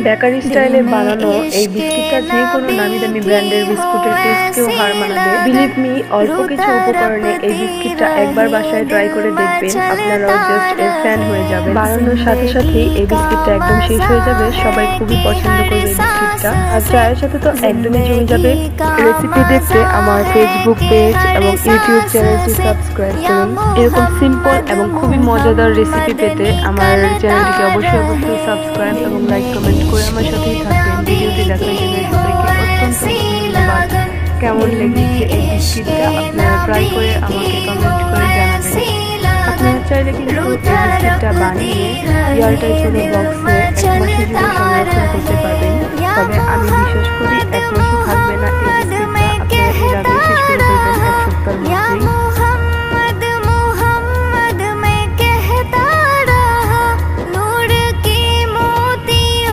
Bakery স্টাইলে বানানো এই বিস্কিটটা যে কোনো নামি দামি ব্র্যান্ডের বিস্কুটের টেস্টকেও হার মানাবে। বিলিভ মি, অল্প কিছু উপকরণে এই বিস্কিটটা একবার বাসায় ট্রাই করে দেখবেন, আপনারাও জাস্ট এর ফ্যান হয়ে যাবেন। বানানোর সাথে সাথেই এই বিস্কিটটা একদম শেষ হয়ে যাবে, সবাই খুবই পছন্দ করবে এই বিস্কিটটা। আর চায়ের সাথে তো একদমই জমে যাবে। রেসিপি দেখতে আমার ফেসবুক পেজ এবং ইউটিউব চ্যানেলটি সাবস্ক্রাইব করুন। এরকম সিম্পল এবং খুবই মজাদার রেসিপি পেতে আমার চ্যানেলটিকে অবশ্যই সাবস্ক্রাইব এবং লাইক কমেন্ট করে আমার সাথেই থাকবেন। ভিডিওটি দেখার জন্য সবাইকে অত্যন্ত ধন্যবাদ। কেমন লেগেছে এই বিস্কিটটা আপনারা ট্রাই করে আমাকে কমেন্ট করে জানাবেন। আপনারা চাইলে কিন্তু এই বিস্কিটটা বানিয়ে এয়ারটাইট কোনো বক্সে 1 মাসের জন্য